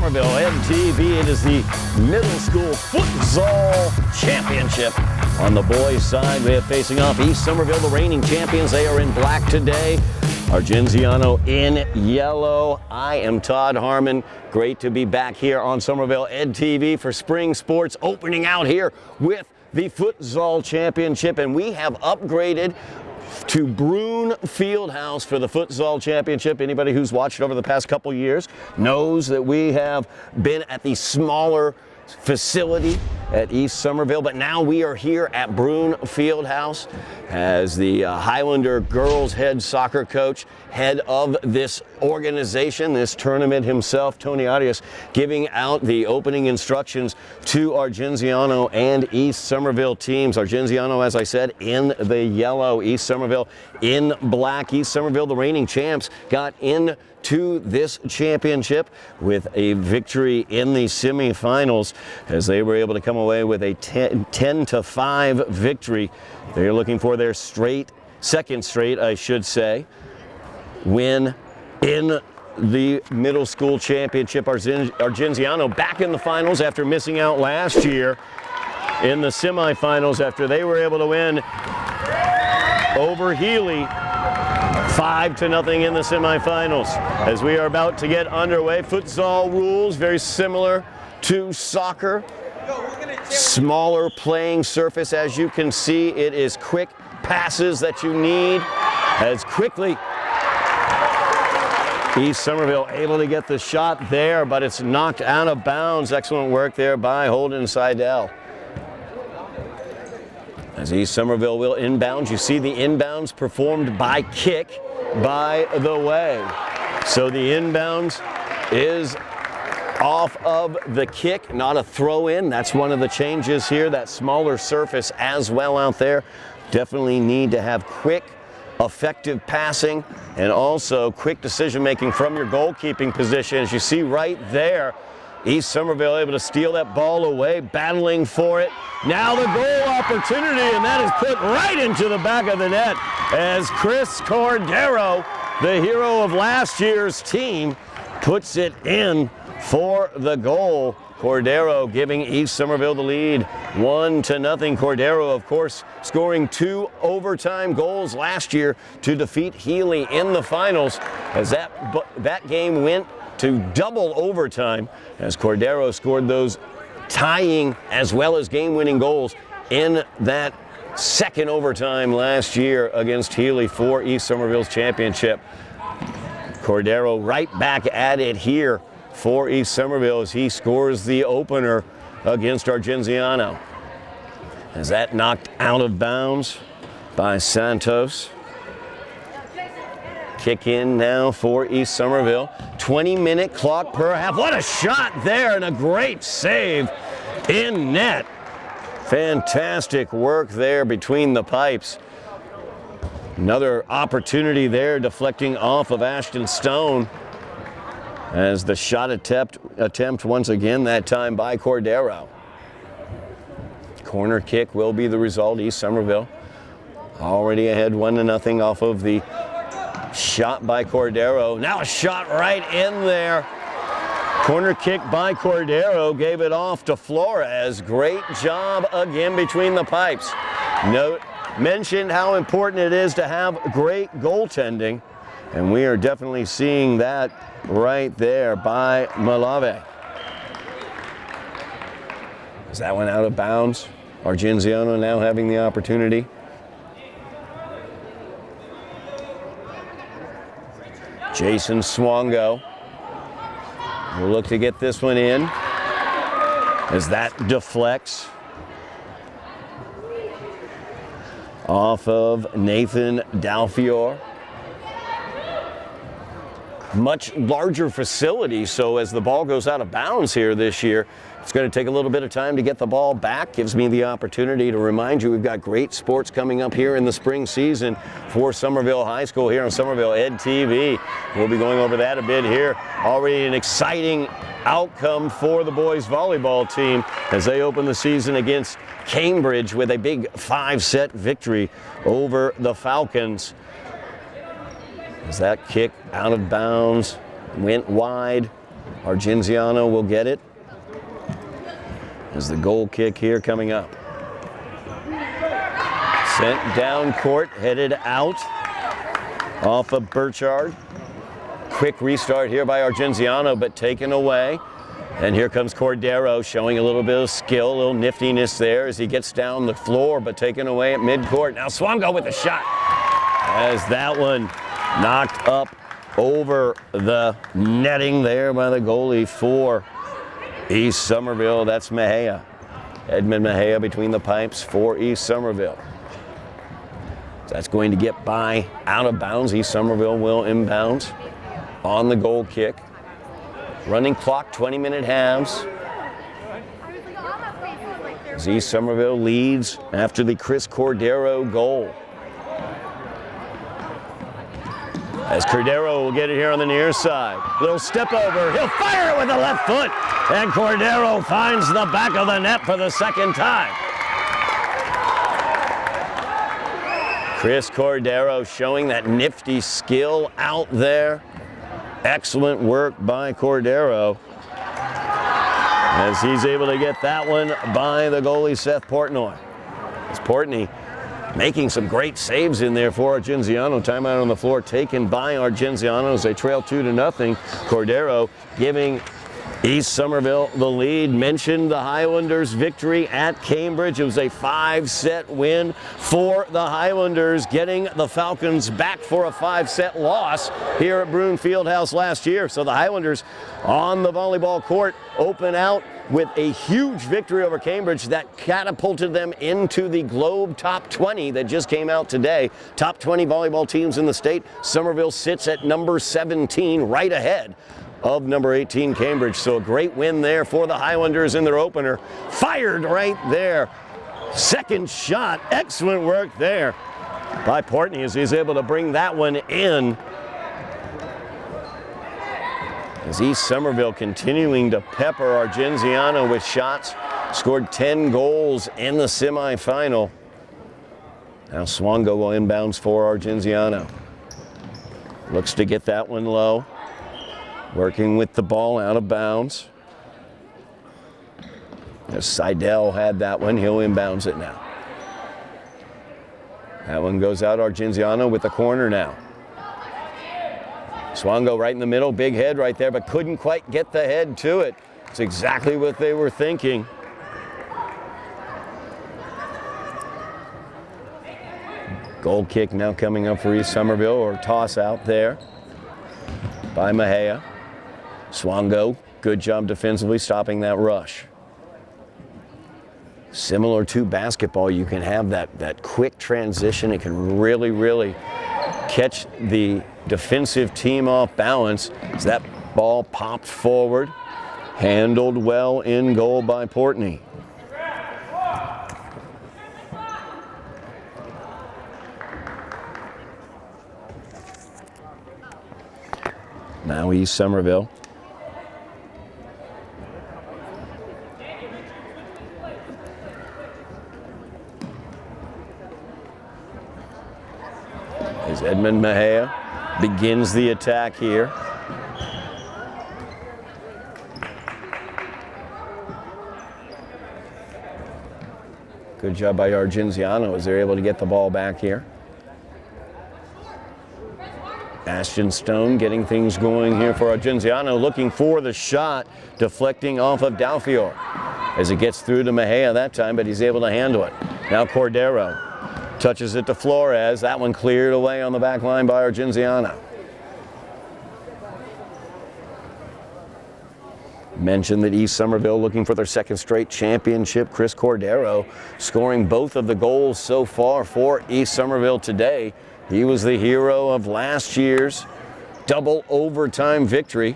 Somerville MTV. It is the middle school futsal championship. On the boys' side, we have facing off East Somerville, the reigning champions. They are in black today. Argenziano in yellow. I am Todd Harmon. Great to be back here on Somerville EdTV for spring sports, opening out here with the futsal championship. And we have upgraded to Broon Fieldhouse for the futsal championship. Anybody who's watched over the past couple years knows that we have been at the smaller facility at East Somerville, but now we are here at Broon Fieldhouse as the Highlander girls head soccer coach, head of this organization, this tournament himself, Tony Arias, giving out the opening instructions to Argenziano and East Somerville teams. Argenziano, as I said, in the yellow, East Somerville in black. East Somerville, the reigning champs, got into this championship with a victory in the semifinals as they were able to come away with a 10-5 victory. They're looking for their second straight, I should say, win in the middle school championship. Argenziano back in the finals after missing out last year in the semifinals after they were able to win over Healy 5-0 in the semifinals. As we are about to get underway, futsal rules very similar to soccer. Smaller playing surface, as you can see. It is quick passes that you need. As quickly East Somerville able to get the shot there, but it's knocked out of bounds. Excellent work there by Holden Seidel. As East Somerville will inbound, you see the inbounds performed by kick, by the way. So the inbounds is off of the kick, not a throw in. That's one of the changes here, that smaller surface as well out there. Definitely need to have quick, effective passing and also quick decision making from your goalkeeping position. As you see right there, East Somerville able to steal that ball away, battling for it. Now the goal opportunity, and that is put right into the back of the net as Chris Cordero, the hero of last year's team, puts it in for the goal. Cordero giving East Somerville the lead 1-0. Cordero, of course, scoring 2 overtime goals last year to defeat Healy in the finals, as that game went to double overtime as Cordero scored those tying as well as game-winning goals in that second overtime last year against Healy for East Somerville's championship. Cordero right back at it here for East Somerville as he scores the opener against Argenziano. As that knocked out of bounds by Santos. Kick in now for East Somerville. 20-minute clock per half. What a shot there and a great save in net. Fantastic work there between the pipes. Another opportunity there deflecting off of Ashton Stone as the shot attempt once again, that time by Cordero. Corner kick will be the result. East Somerville already ahead 1-0 off of the shot by Cordero. Now a shot right in there. Corner kick by Cordero, gave it off to Flores. Great job again between the pipes. Mentioned how important it is to have great goaltending, and we are definitely seeing that right there by Malave. Is that one out of bounds? Argenziano now having the opportunity. Jason Swango will look to get this one in as that deflects off of Nathan Dalfior. Much larger facility, so as the ball goes out of bounds here this year, it's going to take a little bit of time to get the ball back. Gives me the opportunity to remind you we've got great sports coming up here in the spring season for Somerville High School here on Somerville EdTV. We'll be going over that a bit here. Already an exciting outcome for the boys volleyball team as they open the season against Cambridge with a big 5-set victory over the Falcons. As that kick out of bounds, went wide. Argenziano will get it. As the goal kick here coming up. Sent down court, headed out off of Burchard. Quick restart here by Argenziano, but taken away. And here comes Cordero showing a little bit of skill, a little niftiness there as he gets down the floor, but taken away at midcourt. Now Swango with the shot as that one knocked up over the netting there by the goalie for East Somerville. That's Mejia. Edmund Mejia between the pipes for East Somerville. That's going to get by out of bounds. East Somerville will inbounds on the goal kick. Running clock, 20-minute halves. As East Somerville leads after the Chris Cordero goal. As Cordero will get it here on the near side. Little step over, he'll fire it with the left foot. And Cordero finds the back of the net for the second time. Chris Cordero showing that nifty skill out there. Excellent work by Cordero as he's able to get that one by the goalie Seth Portnoy. As Portney making some great saves in there for Argenziano. Timeout on the floor taken by Argenziano as they trail 2-0. Cordero giving East Somerville the lead. Mentioned the Highlanders' victory at Cambridge. It was a 5-set win for the Highlanders, getting the Falcons back for a 5-set loss here at Broome Fieldhouse last year. So the Highlanders on the volleyball court open out with a huge victory over Cambridge that catapulted them into the Globe Top 20 that just came out today. Top 20 volleyball teams in the state. Somerville sits at number 17, right ahead of number 18 Cambridge. So a great win there for the Highlanders in their opener. Fired right there. Second shot. Excellent work there by Portney as he's able to bring that one in. As East Somerville continuing to pepper Argenziano with shots. Scored 10 goals in the semifinal. Now Swango will inbounds for Argenziano. Looks to get that one low. Working with the ball out of bounds. As Seidel had that one, he'll inbounds it now. That one goes out Argenziano with the corner now. Swango right in the middle, big head right there, but couldn't quite get the head to it. It's exactly what they were thinking. Goal kick now coming up for East Somerville, or toss out there by Mejia. Swango, good job defensively stopping that rush. Similar to basketball, you can have that quick transition. It can really catch the defensive team off balance as that ball popped forward. Handled well in goal by Portney. Now East Somerville. As Edmund Mejia begins the attack here. Good job by Argenziano as they're able to get the ball back here. Ashton Stone getting things going here for Argenziano, looking for the shot, deflecting off of Dalfior as it gets through to Mejia that time, but he's able to handle it. Now Cordero touches it to Flores. That one cleared away on the back line by Argenziano. Mentioned that East Somerville looking for their second straight championship. Chris Cordero scoring both of the goals so far for East Somerville today. He was the hero of last year's double overtime victory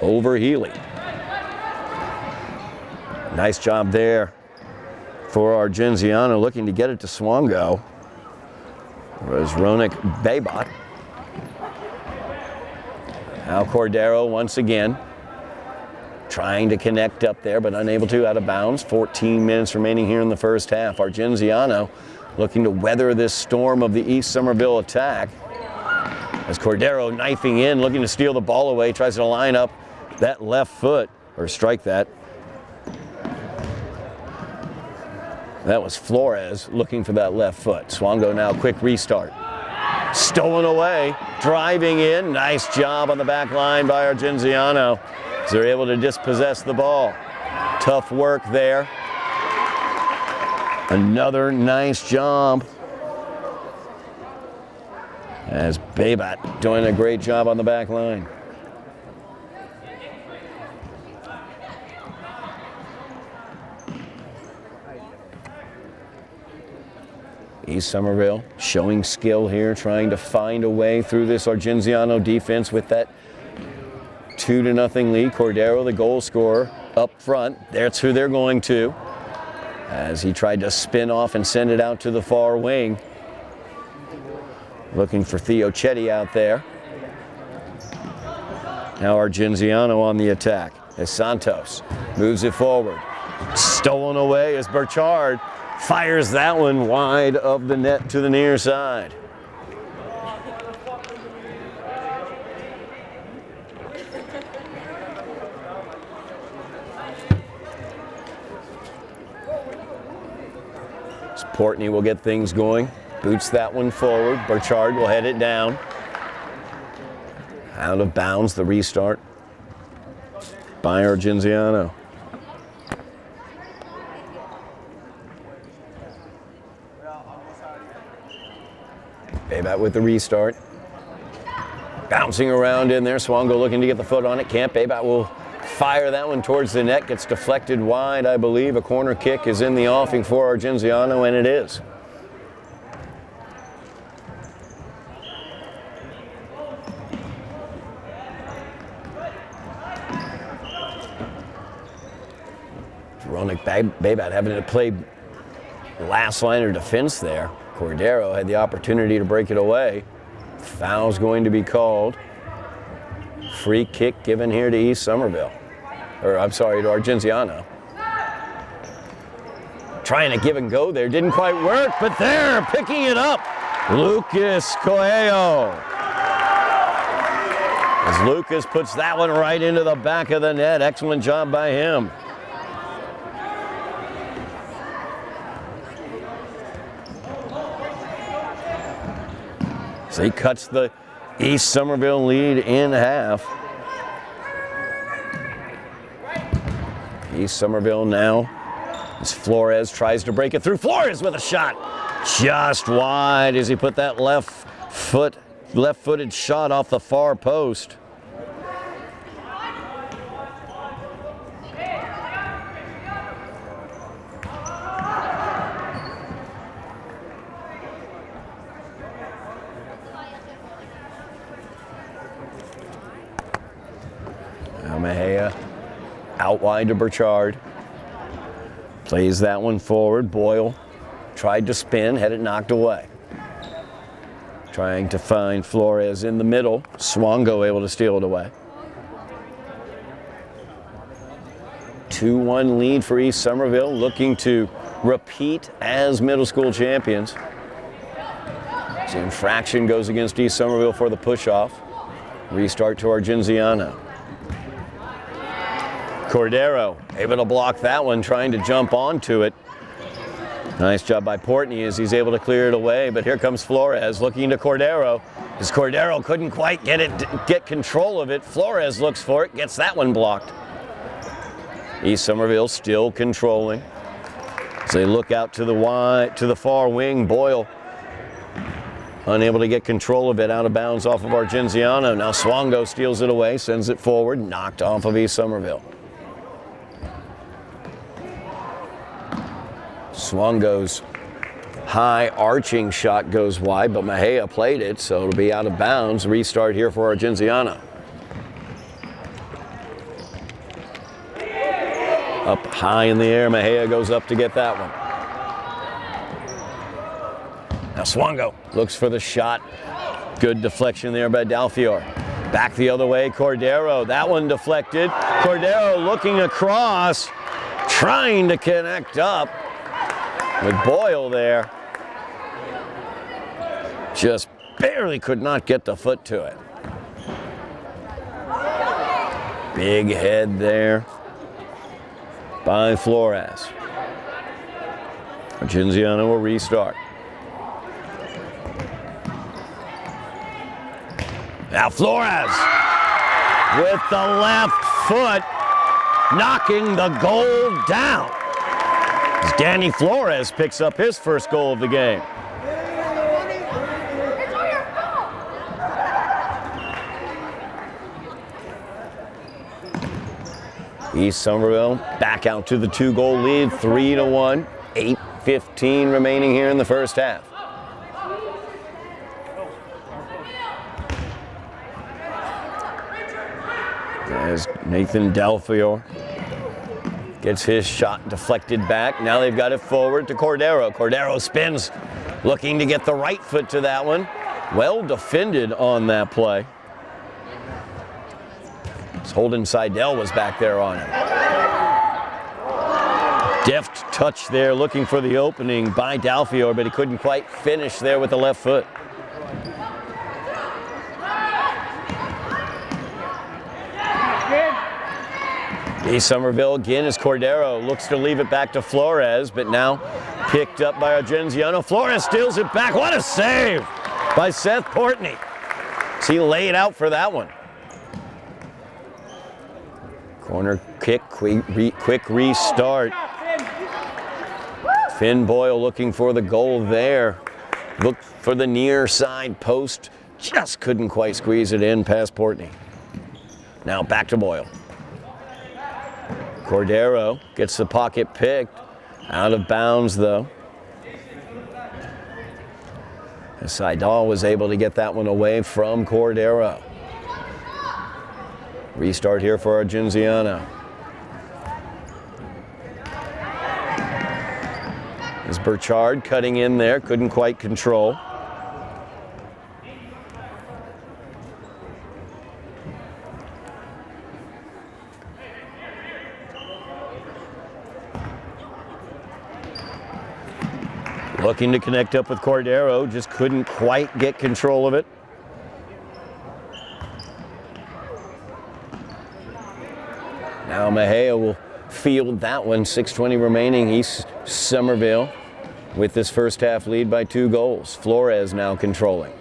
over Healy. Nice job there for Argenziano, looking to get it to Swango. Was Ronik Baybot. Now Cordero once again trying to connect up there, but unable to, out of bounds. 14 minutes remaining here in the first half. Argenziano looking to weather this storm of the East Somerville attack. As Cordero knifing in, looking to steal the ball away, tries to line up that left foot, or strike that. That was Flores looking for that left foot. Swango now, quick restart. Stolen away, driving in. Nice job on the back line by Argenziano. They're able to dispossess the ball. Tough work there. Another nice job. As Baybat doing a great job on the back line. East Somerville showing skill here, trying to find a way through this Argenziano defense with that 2-0 lead. Cordero, the goal scorer, up front. That's who they're going to. As he tried to spin off and send it out to the far wing. Looking for Theo Chetty out there. Now Argenziano on the attack as Santos moves it forward. Stolen away as Burchard fires that one wide of the net to the near side. Portney will get things going. Boots that one forward. Burchard will head it down. Out of bounds, the restart by Argenziano. Baybat with the restart. Bouncing around in there. Swango looking to get the foot on it. Can't. Baybat will fire that one towards the net. Gets deflected wide, I believe. A corner kick is in the offing for Argenziano, and it is. Veronic Baybat having to play last line of defense there. Cordero had the opportunity to break it away. Foul's going to be called. Free kick given here to East Somerville. Or I'm sorry, to Argenziano. Trying to give and go there. Didn't quite work, but there, picking it up. Lucas Coelho. As Lucas puts that one right into the back of the net. Excellent job by him. So he cuts the East Somerville lead in half. East Somerville now, as Flores tries to break it through. Flores with a shot, just wide as he put that left-footed shot off the far post. Mejia out wide to Burchard. Plays that one forward. Boyle tried to spin, had it knocked away. Trying to find Flores in the middle. Swango able to steal it away. 2-1 lead for East Somerville, looking to repeat as middle school champions. The infraction goes against East Somerville for the push-off. Restart to Argenziano. Cordero able to block that one, trying to jump onto it. Nice job by Portney as he's able to clear it away, but here comes Flores looking to Cordero. As Cordero couldn't quite get control of it, Flores looks for it, gets that one blocked. East Somerville still controlling. As they look out to the far wing, Boyle unable to get control of it, out of bounds off of Argenziano. Now Swango steals it away, sends it forward, knocked off of East Somerville. Swango's high arching shot goes wide, but Mejia played it, so it'll be out of bounds. Restart here for Argenziano. Up high in the air, Mejia goes up to get that one. Now Swango looks for the shot. Good deflection there by Dalfior. Back the other way, Cordero. That one deflected. Cordero looking across, trying to connect up with Boyle there. Just barely could not get the foot to it. Big head there by Flores. Argenziano will restart. Now Flores with the left foot, knocking the goal down. As Danny Flores picks up his first goal of the game. East Somerville back out to the 2-goal lead, 3-1. 8:15 remaining here in the first half. As Nathan Delfior gets his shot deflected back. Now they've got it forward to Cordero. Cordero spins, looking to get the right foot to that one. Well defended on that play. Holden Seidel was back there on him. Deft touch there, looking for the opening by Dalfior, but he couldn't quite finish there with the left foot. East Somerville again as Cordero looks to leave it back to Flores, but now picked up by Argenziano. Flores steals it back. What a save by Seth Portney. So he laid out for that one. Corner kick, quick restart. Finn Boyle looking for the goal there. Looked for the near side post. Just couldn't quite squeeze it in past Portney. Now back to Boyle. Cordero gets the pocket picked. Out of bounds though. Seidel was able to get that one away from Cordero. Restart here for Argenziano. As Burchard cutting in there, couldn't quite control. Looking to connect up with Cordero, just couldn't quite get control of it. Now Mejia will field that one. 6:20 remaining. East Somerville with this first half lead by 2 goals. Flores now controlling.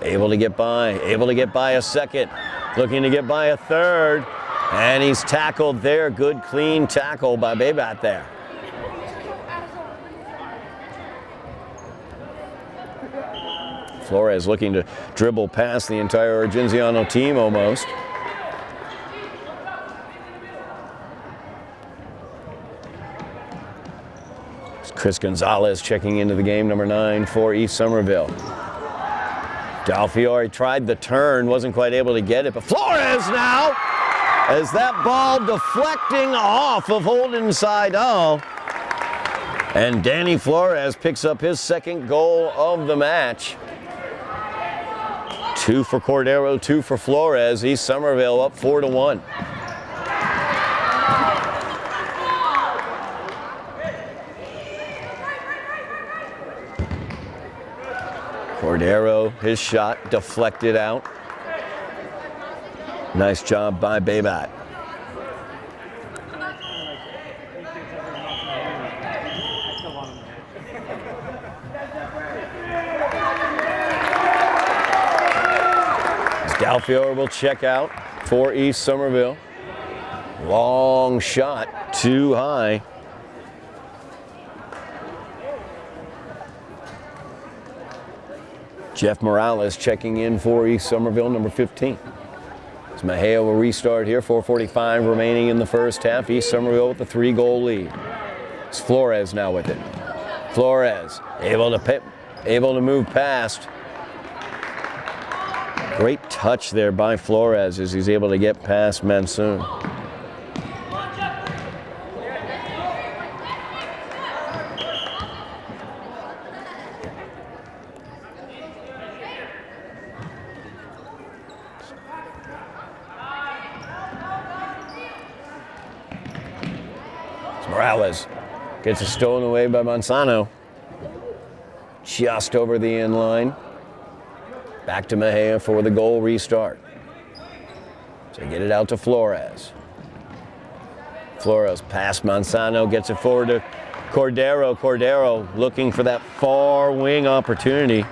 Able to get by a second. Looking to get by a third. And he's tackled there. Good clean tackle by Baybat there. Flores looking to dribble past the entire Argenziano team almost. Chris Gonzalez checking into the game, number 9 for East Somerville. Dalfiore tried the turn, wasn't quite able to get it, but Flores now, as that ball deflecting off of Holden Seidel. And Danny Flores picks up his second goal of the match. 2 for Cordero, 2 for Flores. East Somerville up 4-1. Cordero, his shot deflected out. Nice job by Baybat. Dalfiore will check out for East Somerville. Long shot, too high. Jeff Morales checking in for East Somerville, number 15. As Mejia will restart here, 4:45 remaining in the first half. East Somerville with a 3-goal lead. It's Flores now with it. Flores able to move past. Great touch there by Flores as he's able to get past Mansoon. Morales gets it stolen away by Manzano. Just over the end line. Back to Mejia for the goal restart. As They get it out to Flores. Flores past Manzano, gets it forward to Cordero. Cordero looking for that far wing opportunity.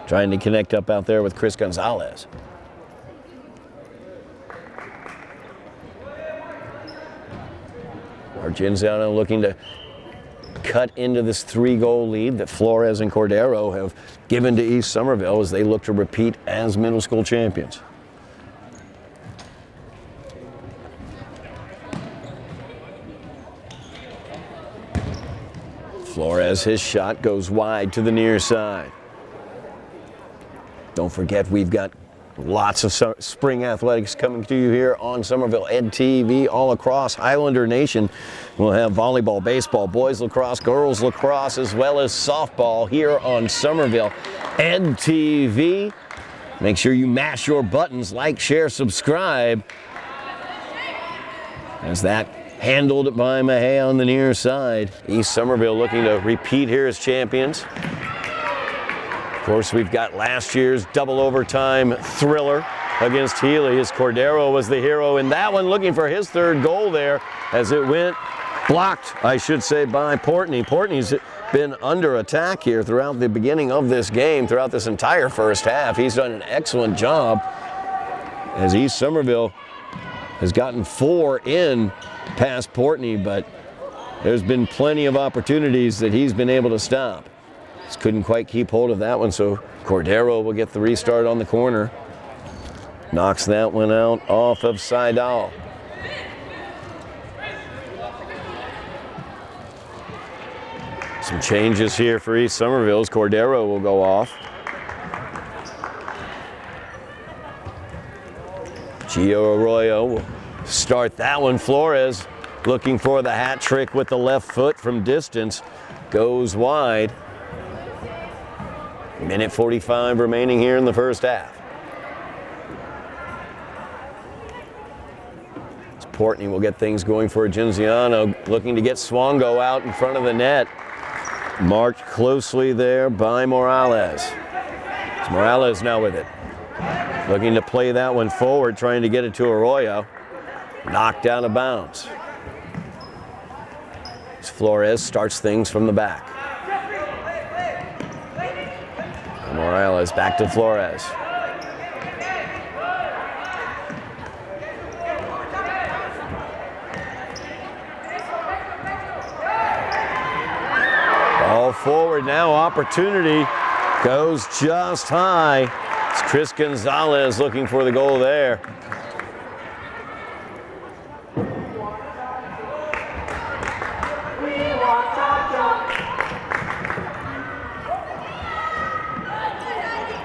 Trying to connect up out there with Chris Gonzalez. Argenziano looking to cut into this 3-goal lead that Flores and Cordero have given to East Somerville as they look to repeat as middle school champions. Flores, his shot goes wide to the near side. Don't forget, we've got lots of spring athletics coming to you here on Somerville Ed TV all across Highlander Nation. We'll have volleyball, baseball, boys lacrosse, girls lacrosse, as well as softball here on Somerville Ed TV. Make sure you mash your buttons, like, share, subscribe. As that handled by Mahey on the near side. East Somerville looking to repeat here as champions. Of course, we've got last year's double overtime thriller against Healy as Cordero was the hero in that one, looking for his 3rd goal there as it went blocked, I should say, by Portney. Portney's been under attack here throughout the beginning of this game, throughout this entire first half. He's done an excellent job as East Somerville has gotten 4 in past Portney, but there's been plenty of opportunities that he's been able to stop. Just couldn't quite keep hold of that one, so Cordero will get the restart on the corner. Knocks that one out off of Seidel. Some changes here for East Somerville. Cordero will go off. Gio Arroyo will start that one. Flores looking for the hat trick with the left foot from distance. Goes wide. Minute 45 remaining here in the first half. Portney will get things going for Argenziano, looking to get Swongo out in front of the net. Marked closely there by Morales. It's Morales now with it. Looking to play that one forward, trying to get it to Arroyo. Knocked out of bounds. As Flores starts things from the back. Morales back to Flores. Ball forward now, opportunity goes just high. It's Chris Gonzalez looking for the goal there.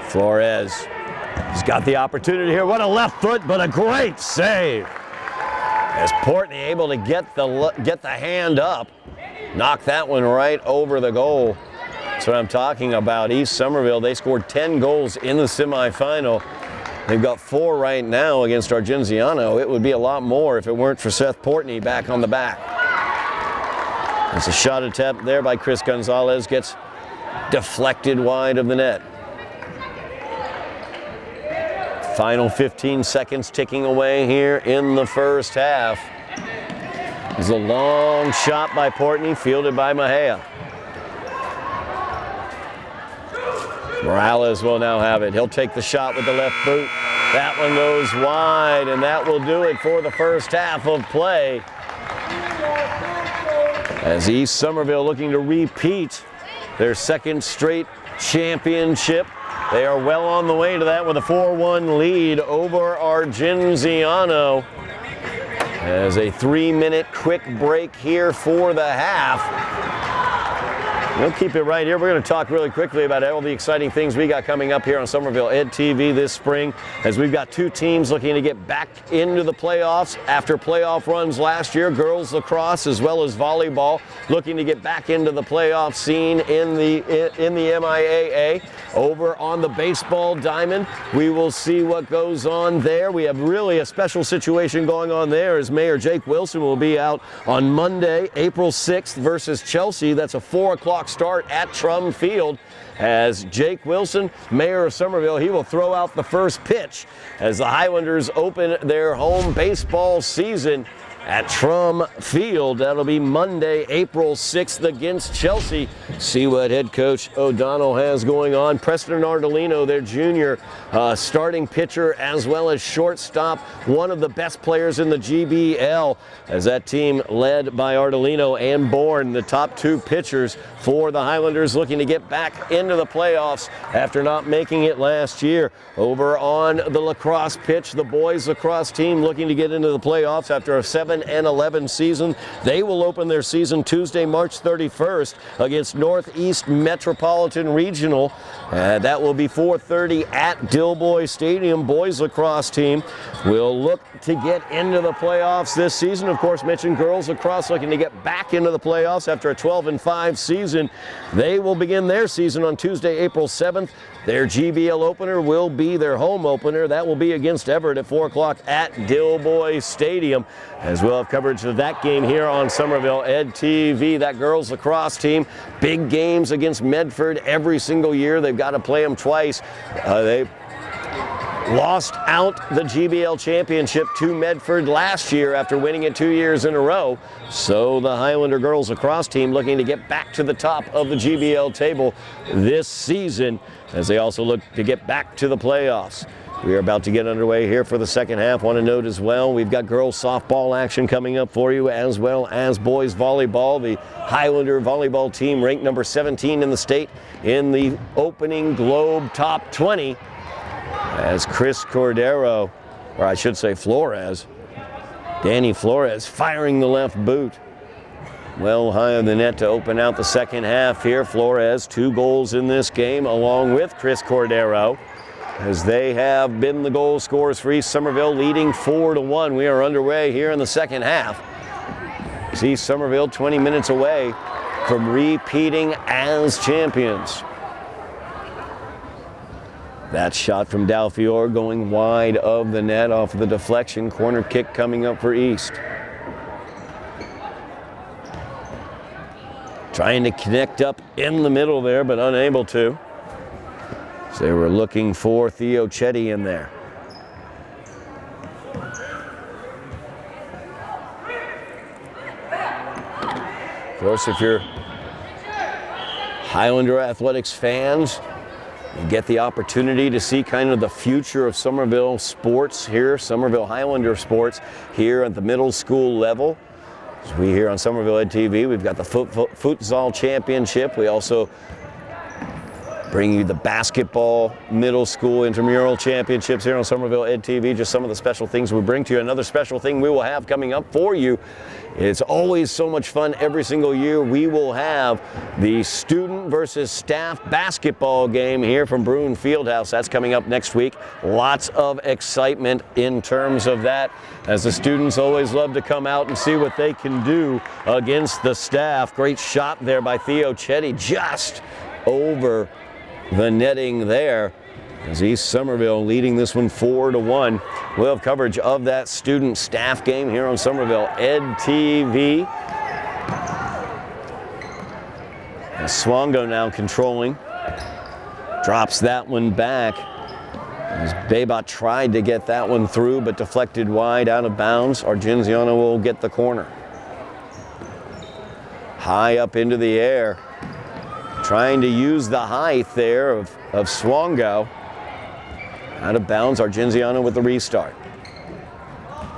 Flores, he's got the opportunity here. What a left foot, but a great save. As Portney able to get the hand up, knock that one right over the goal. That's what I'm talking about. East Somerville, they scored 10 goals in the semifinal. They've got 4 right now against Argenziano. It would be a lot more if it weren't for Seth Portney back on the back. It's a shot attempt there by Chris Gonzalez, gets deflected wide of the net. Final 15 seconds ticking away here in the first half. It's a long shot by Portney, fielded by Mahea. Morales will now have it. He'll take the shot with the left boot. That one goes wide, and that will do it for the first half of play. As East Somerville looking to repeat their second straight championship. They are well on the way to that with a 4-1 lead over Argenziano. As a 3-minute quick break here for the half. We'll keep it right here. We're going to talk really quickly about all the exciting things we got coming up here on Somerville Ed TV this spring, as we've got 2 teams looking to get back into the playoffs after playoff runs last year. Girls lacrosse as well as volleyball looking to get back into the playoff scene in the MIAA. Over on the baseball diamond, we will see what goes on there. We have really a special situation going on there, as Mayor Jake Wilson will be out on Monday, April 6th versus Chelsea. That's a 4 o'clock o'clock start at Trum Field as Jake Wilson, mayor of Somerville, he will throw out the first pitch as the Highlanders open their home baseball season at Trum Field. That'll be Monday, April 6th against Chelsea. See what head coach O'Donnell has going on. Preston Ardolino, their junior starting pitcher as well as shortstop, one of the best players in the GBL, as that team led by Ardolino and Bourne, the top two pitchers for the Highlanders, looking to get back into the playoffs after not making it last year. Over on the lacrosse pitch, the boys lacrosse team looking to get into the playoffs after a 7-11 season. They will open their season Tuesday, March 31st against Northeast Metropolitan Regional. That will be 4:30 at Dilboy Stadium. Boys lacrosse team will look to get into the playoffs this season. Of course, mentioned girls lacrosse looking to get back into the playoffs after a 12-5 season. They will begin their season on Tuesday, April 7th. Their GBL opener will be their home opener. That will be against Everett at 4 o'clock at Dilboy Stadium. As we'll have coverage of that game here on Somerville Ed TV. That girls lacrosse team, big games against Medford every single year. They've got to play them twice. They lost out the GBL championship to Medford last year after winning it 2 years in a row. So the Highlander girls lacrosse team looking to get back to the top of the GBL table this season, as they also look to get back to the playoffs. We are about to get underway here for the second half. Want to note as well, we've got girls softball action coming up for you, as well as boys volleyball. The Highlander volleyball team ranked number 17 in the state in the opening Globe Top 20, as Chris Cordero, or I should say Flores, Danny Flores firing the left boot well high of the net to open out the second half here. Flores, 2 goals in this game, along with Chris Cordero, as they have been the goal scorers for East Somerville, leading 4-1. We are underway here in the second half. East Somerville 20 minutes away from repeating as champions. That shot from Dalfior going wide of the net off of the deflection. Corner kick coming up for East. Trying to connect up in the middle there, but unable to. So they were looking for Theo Chetty in there. Of course, if you're Highlander Athletics fans, you get the opportunity to see kind of the future of Somerville sports here, Somerville Highlander sports here at the middle school level. As we here on Somerville Ed TV, we've got the futsal championship. We also bring you the basketball middle school intramural championships here on Somerville Ed TV. Just some of the special things we bring to you. Another special thing we will have coming up for you. It's always so much fun every single year. We will have the student versus staff basketball game here from Bruin Fieldhouse. That's coming up next week. Lots of excitement in terms of that, as the students always love to come out and see what they can do against the staff. Great shot there by Theo Chetty, just over the netting there, as East Somerville leading this one 4-1. We'll have coverage of that student staff game here on Somerville Ed TV. And Swango now controlling. Drops that one back, as Babot tried to get that one through, but deflected wide out of bounds. Argenziano will get the corner. High up into the air, trying to use the height there of Swango. Out of bounds, Argenziano with the restart.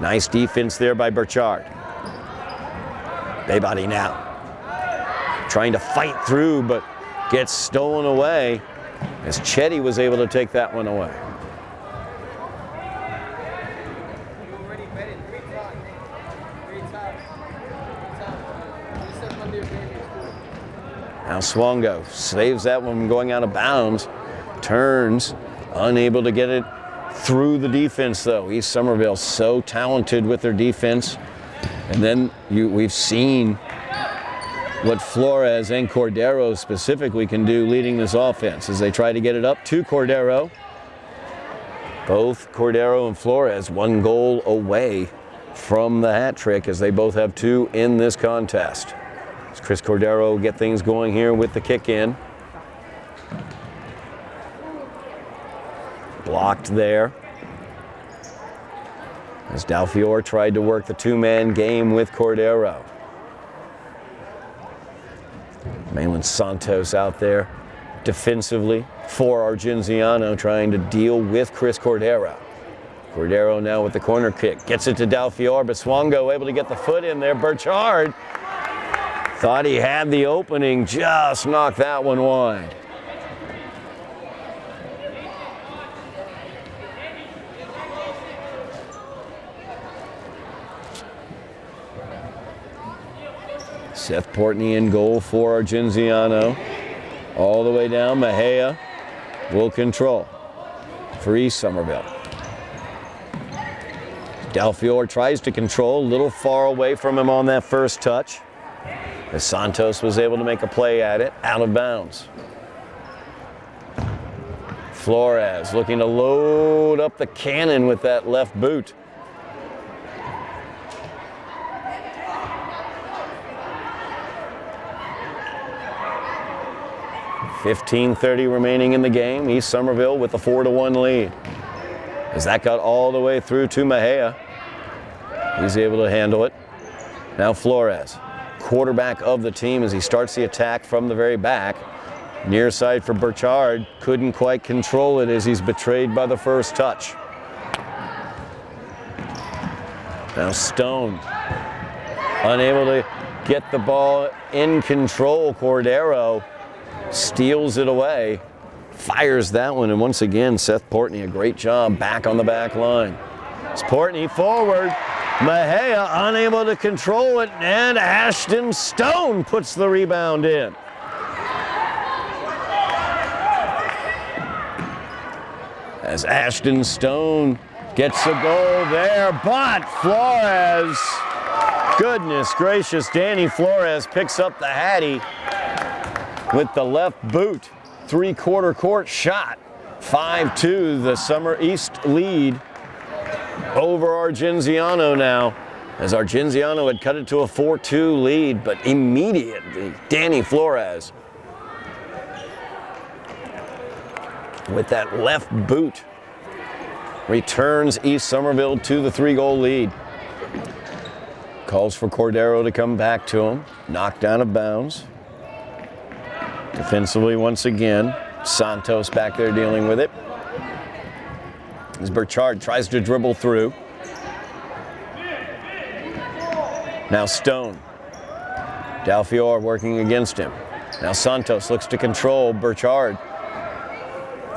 Nice defense there by Burchard. Baybody now trying to fight through, but gets stolen away, as Chetty was able to take that one away. Now Swango saves that one from going out of bounds. Turns, unable to get it through the defense though. East Somerville so talented with their defense. And then we've seen what Flores and Cordero specifically can do leading this offense as they try to get it up to Cordero. Both Cordero and Flores 1 goal away from the hat trick, as they both have 2 in this contest. As Chris Cordero get things going here with the kick in. Blocked there. As Dalfiore tried to work the two-man game with Cordero. Maylin Santos out there defensively for Argenziano, trying to deal with Chris Cordero. Cordero now with the corner kick. Gets it to Dalfiore, but Swongo able to get the foot in there. Burchard thought he had the opening, just knocked that one wide. Seth Portney in goal for Argenziano. All the way down, Mejia will control for East Somerville. Dalfiore tries to control, a little far away from him on that first touch. As Santos was able to make a play at it, out of bounds. Flores looking to load up the cannon with that left boot. 15:30 remaining in the game. East Somerville with a 4-1 lead. As that got all the way through to Mejia. He's able to handle it. Now Flores, quarterback of the team, as he starts the attack from the very back. Near side for Burchard. Couldn't quite control it as he's betrayed by the first touch. Now Stone, unable to get the ball in control. Cordero steals it away, fires that one, and once again, Seth Portney, a great job back on the back line. It's Portney forward, Mejia unable to control it, and Ashton Stone puts the rebound in. As Ashton Stone gets a goal there, but Flores, goodness gracious, Danny Flores picks up the Hattie with the left boot, three-quarter court shot. 5-2, the Summer East lead over Argenziano now, as Argenziano had cut it to a 4-2 lead, but immediately Danny Flores with that left boot returns East Somerville to the 3-goal lead. Calls for Cordero to come back to him, knocked out of bounds. Defensively once again, Santos back there dealing with it. As Burchard tries to dribble through. Now Stone. Dalfiore working against him. Now Santos looks to control Burchard.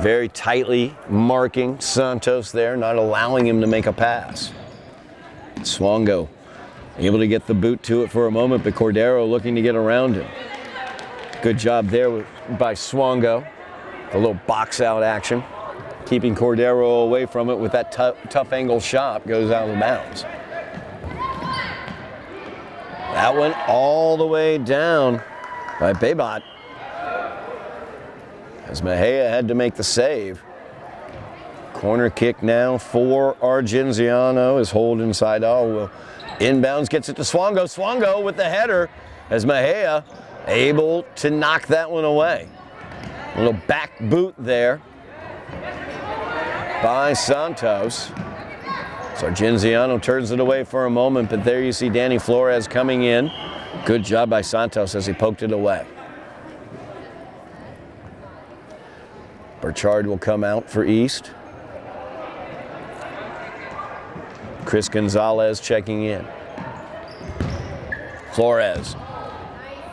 Very tightly marking Santos there, not allowing him to make a pass. Swongo able to get the boot to it for a moment, but Cordero looking to get around him. Good job there by Swongo. A little box out action. Keeping Cordero away from it with that tough angle shot, goes out of bounds. That went all the way down by Babot. As Mejia had to make the save. Corner kick now for Argenziano as Holden Seidel will inbounds, gets it to Swongo. Swongo with the header as Mejia able to knock that one away. A little back boot there by Santos. So Argenziano turns it away for a moment, but there you see Danny Flores coming in. Good job by Santos as he poked it away. Burchard will come out for East. Chris Gonzalez checking in. Flores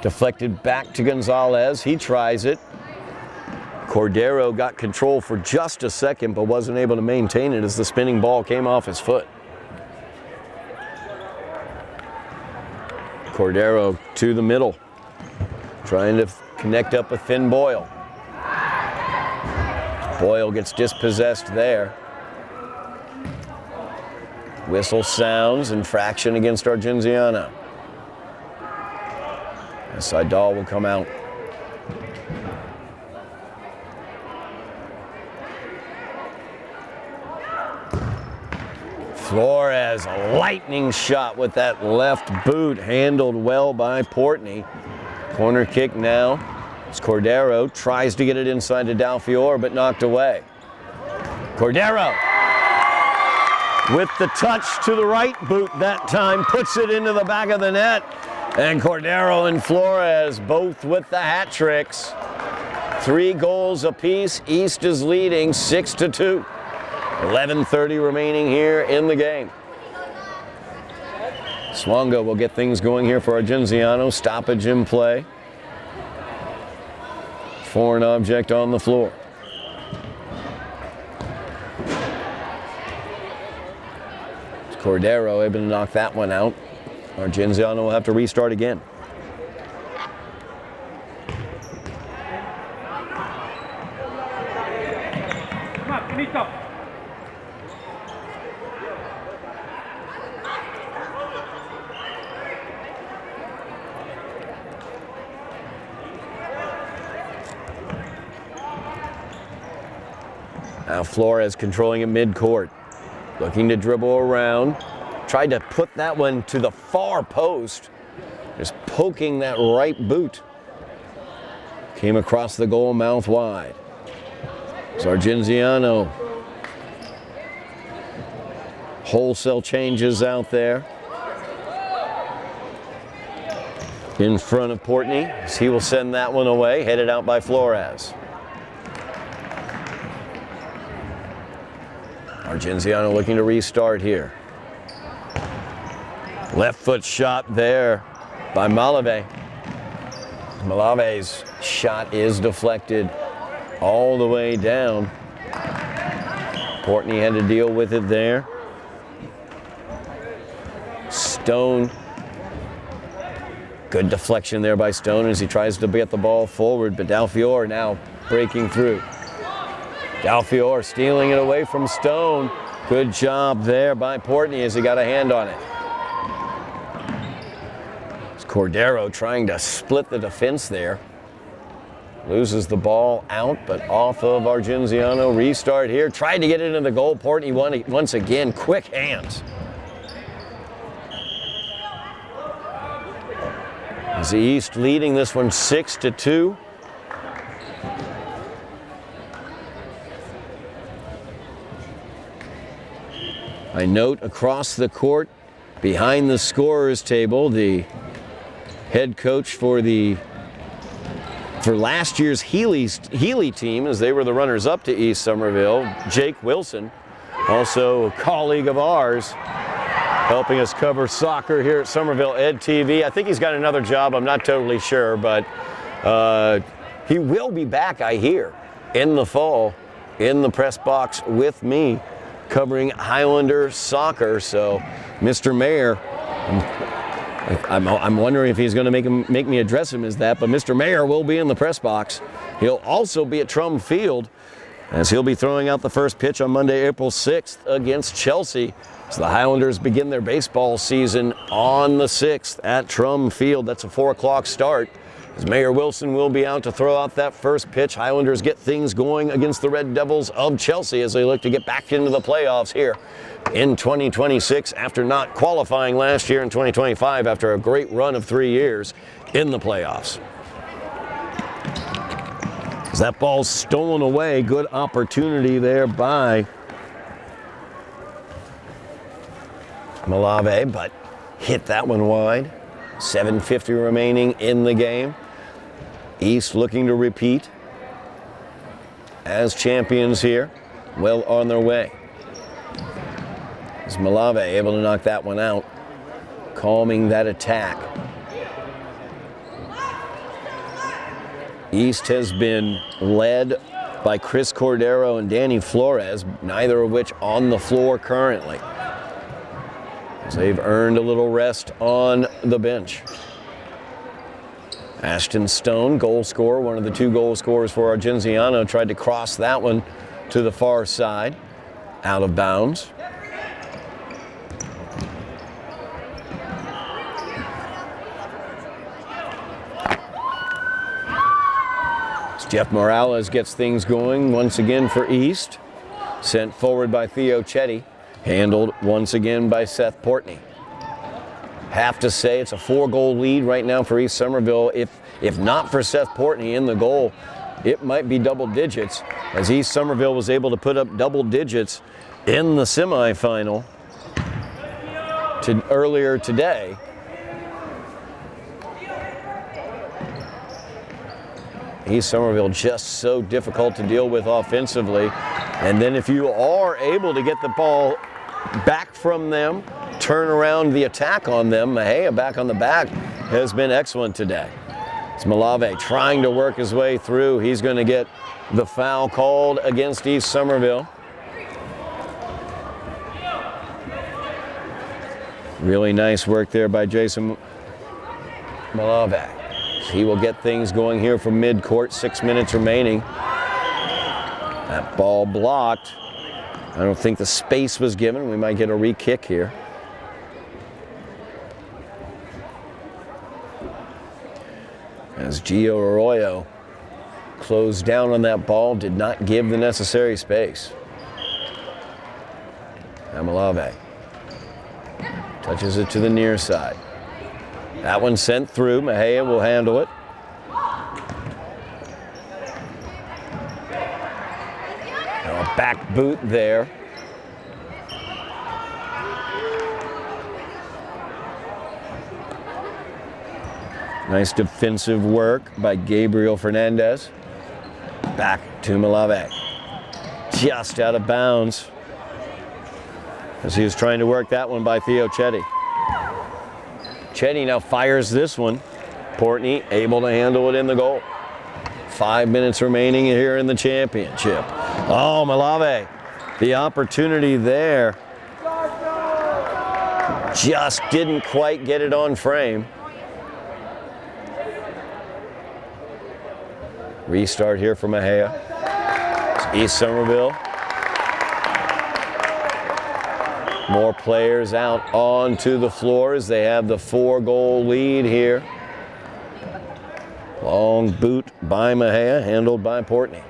deflected back to Gonzalez. He tries it. Cordero got control for just a second, but wasn't able to maintain it as the spinning ball came off his foot. Cordero to the middle, trying to connect up with Finn Boyle. Boyle gets dispossessed there. Whistle sounds, infraction against Argenziano. Seidel will come out. Flores, a lightning shot with that left boot, handled well by Portney. Corner kick now. It's Cordero, tries to get it inside to Dalfiore, but knocked away. Cordero, with the touch to the right boot that time, puts it into the back of the net. And Cordero and Flores both with the hat tricks. 3 goals apiece. East is leading 6-2. 11:30 remaining here in the game. Swongo will get things going here for Argenziano. Stoppage in play. Foreign object on the floor. It's Cordero able to knock that one out. Argenziano will have to restart again. Now Flores controlling it mid-court. Looking to dribble around. Tried to put that one to the far post. Just poking that right boot. Came across the goal mouth wide. It's Argenziano. Wholesale changes out there. In front of Portney. As he will send that one away. Headed out by Flores. Argenziano looking to restart here. Left foot shot there by Malave. Malave's shot is deflected all the way down. Portney had to deal with it there. Stone. Good deflection there by Stone as he tries to get the ball forward, but Dalfiore now breaking through. Dalfiore stealing it away from Stone. Good job there by Portney as he got a hand on it. It's Cordero trying to split the defense there. Loses the ball out, but off of Argenziano. Restart here. Tried to get it into the goal. Portney won it once again. Quick hands. As the East leading this one 6-2. I note across the court, behind the scorer's table, the head coach for last year's Healy team, as they were the runners-up to East Somerville, Jake Wilson, also a colleague of ours, helping us cover soccer here at Somerville Ed TV. I think he's got another job, I'm not totally sure, but he will be back, I hear, in the fall in the press box with me, covering Highlander soccer. So, Mr. Mayor, I'm wondering if he's going to make me address him as that, but Mr. Mayor will be in the press box. He'll also be at Trum Field as he'll be throwing out the first pitch on Monday, April 6th against Chelsea. So the Highlanders begin their baseball season on the 6th at Trum Field. That's a 4 o'clock start. As Mayor Wilson will be out to throw out that first pitch. Highlanders get things going against the Red Devils of Chelsea as they look to get back into the playoffs here in 2026 after not qualifying last year in 2025 after a great run of 3 years in the playoffs. As that ball's stolen away, good opportunity there by Malave, but hit that one wide. 7:50 remaining in the game. East looking to repeat as champions here, well on their way. Is Malave able to knock that one out, calming that attack. East has been led by Chris Cordero and Danny Flores, neither of which on the floor currently, as they've earned a little rest on the bench. Ashton Stone, goal scorer, one of the 2 goal scorers for Argenziano, tried to cross that one to the far side, out of bounds. As Jeff Morales gets things going once again for East, sent forward by Theo Chetty, handled once again by Seth Portney. Have to say it's a 4-goal lead right now for East Somerville. If not for Seth Portney in the goal, it might be double digits, as East Somerville was able to put up double digits in the semifinal earlier today. East Somerville just so difficult to deal with offensively. And then if you are able to get the ball back from them, turn around the attack on them, Mejia back on the back has been excellent today. It's Malave trying to work his way through. He's going to get the foul called against East Somerville. Really nice work there by Jason Malave. He will get things going here from mid-court, 6 minutes remaining. That ball blocked. I don't think the space was given. We might get a re-kick here. As Gio Arroyo closed down on that ball, did not give the necessary space. Amalave touches it to the near side. That one sent through. Mejia will handle it. Now a back boot there. Nice defensive work by Gabriel Fernandez. Back to Malave. Just out of bounds, as he was trying to work that one by Theo Chetty. Chetty now fires this one. Portney able to handle it in the goal. 5 minutes remaining here in the championship. Oh, Malave, the opportunity there. Just didn't quite get it on frame. Restart here for Mejia. It's East Somerville. More players out onto the floors. They have the 4-goal lead here. Long boot by Mejia, handled by Portney.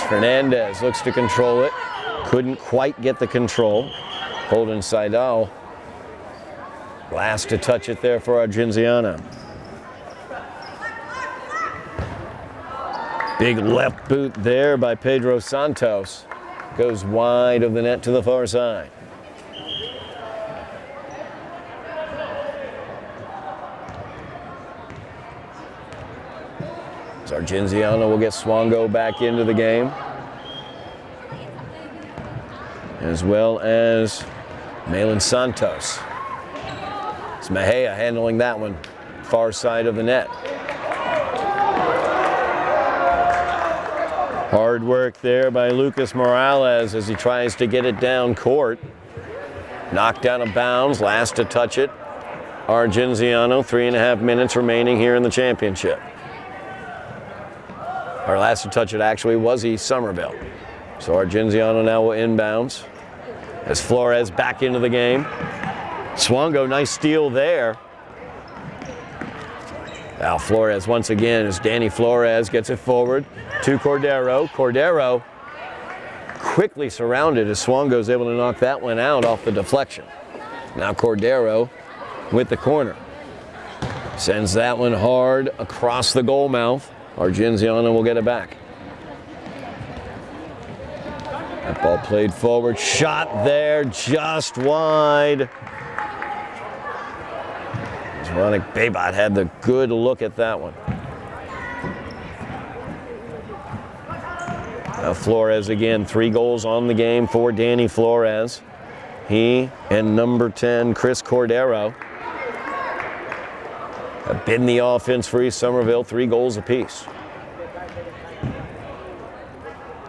Fernandez looks to control it. Couldn't quite get the control. Holden Seidel. Last to touch it there for Argenziano. Big left boot there by Pedro Santos. Goes wide of the net to the far side. Argenziano will get Swango back into the game, as well as Malin Santos. It's Mejia handling that one, far side of the net. Hard work there by Lucas Morales as he tries to get it down court. Knocked out of bounds, last to touch it. Argenziano, 3.5 minutes remaining here in the championship. Our last to touch it actually was East Somerville. So Argenziano now will inbounds as Flores back into the game. Swango, nice steal there. Now Flores once again as Danny Flores gets it forward to Cordero. Cordero quickly surrounded as Swango is able to knock that one out off the deflection. Now Cordero with the corner. Sends that one hard across the goal mouth. Argenziano will get it back. That ball played forward. Shot there, just wide. Ronnie Babot had the good look at that one. Now Flores again, 3 goals on the game for Danny Flores. He and number 10, Chris Cordero, have been the offense for East Somerville, 3 goals apiece.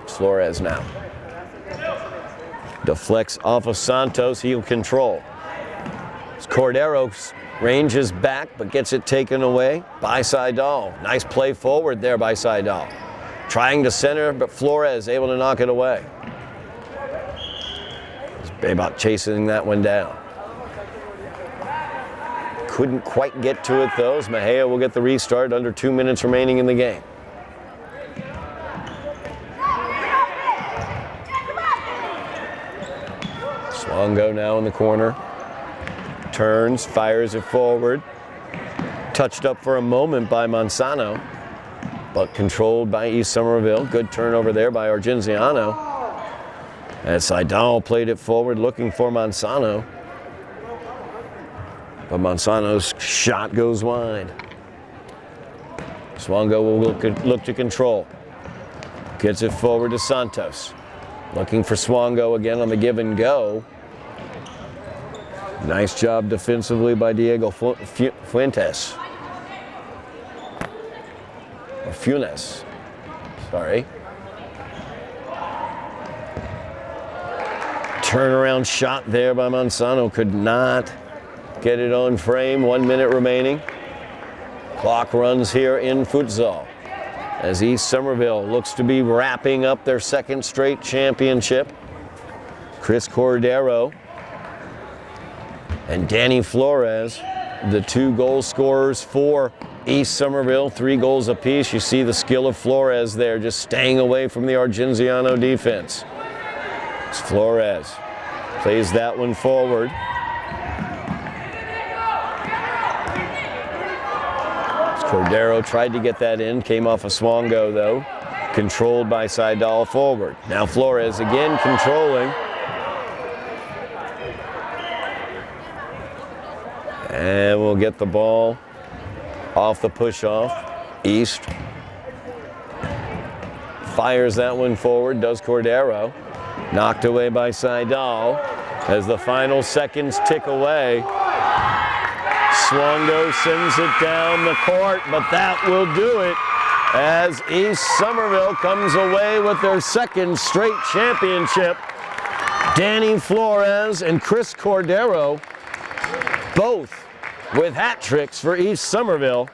Flores now. Deflects off of Santos, he'll control. Cordero ranges back, but gets it taken away by Seidel. Nice play forward there by Seidel. Trying to center, but Flores able to knock it away. Babot chasing that one down. Couldn't quite get to it though, as Mejia will get the restart under 2 minutes remaining in the game. Swongo now in the corner. Turns, fires it forward. Touched up for a moment by Monsanto, but controlled by East Somerville. Good turnover there by Argenziano. And Seidel played it forward looking for Monsanto. But Monsanto's shot goes wide. Swongo will look to control. Gets it forward to Santos. Looking for Swongo again on the give and go. Nice job defensively by Diego Fuentes. Or Funes. Sorry. Turnaround shot there by Monsanto. Could not get it on frame. 1 minute remaining. Clock runs here in futsal as East Somerville looks to be wrapping up their second straight championship. Chris Cordero and Danny Flores, the 2 goal scorers for East Somerville, 3 goals apiece. You see the skill of Flores there, just staying away from the Argenziano defense. It's Flores plays that one forward. Cordero tried to get that in, came off a Swongo though. Controlled by Seidel forward. Now Flores again controlling. And we'll get the ball off the push-off. East fires that one forward, does Cordero. Knocked away by Seidel as the final seconds tick away. Swongo sends it down the court, but that will do it as East Somerville comes away with their second straight championship. Danny Flores and Chris Cordero, both with hat tricks for East Somerville,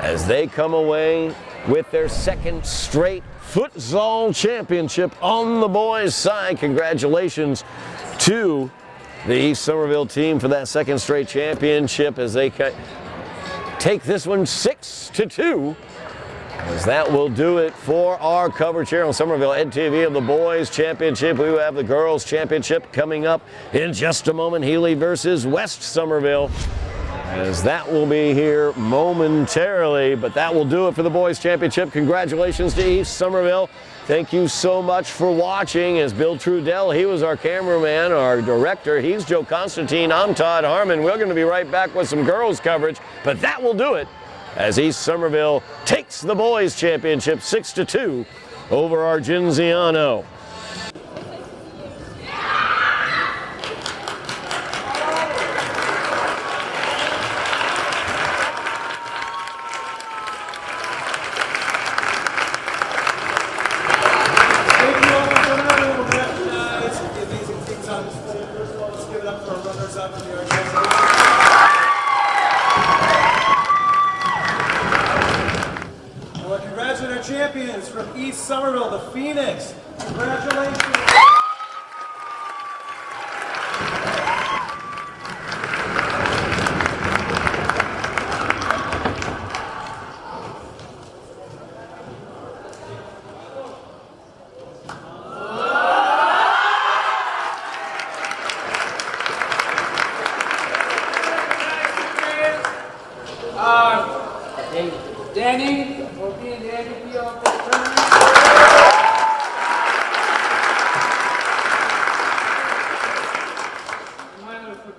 as they come away with their second straight futsal championship on the boys' side. Congratulations to the East Somerville team for that second straight championship as they take this one 6-2. As that will do it for our coverage here on Somerville EdTV of the boys' championship. We will have the girls' championship coming up in just a moment. Healy versus West Somerville, as that will be here momentarily. But that will do it for the boys' championship. Congratulations to East Somerville. Thank you so much for watching. As Bill Trudell, he was our cameraman, our director. He's Joe Constantine. I'm Todd Harmon. We're going to be right back with some girls coverage, but that will do it as East Somerville takes the boys' championship 6-2 over Argenziano. Champions from East Somerville, the Phoenix. Congratulations. Danny, be on for the turn. Minor for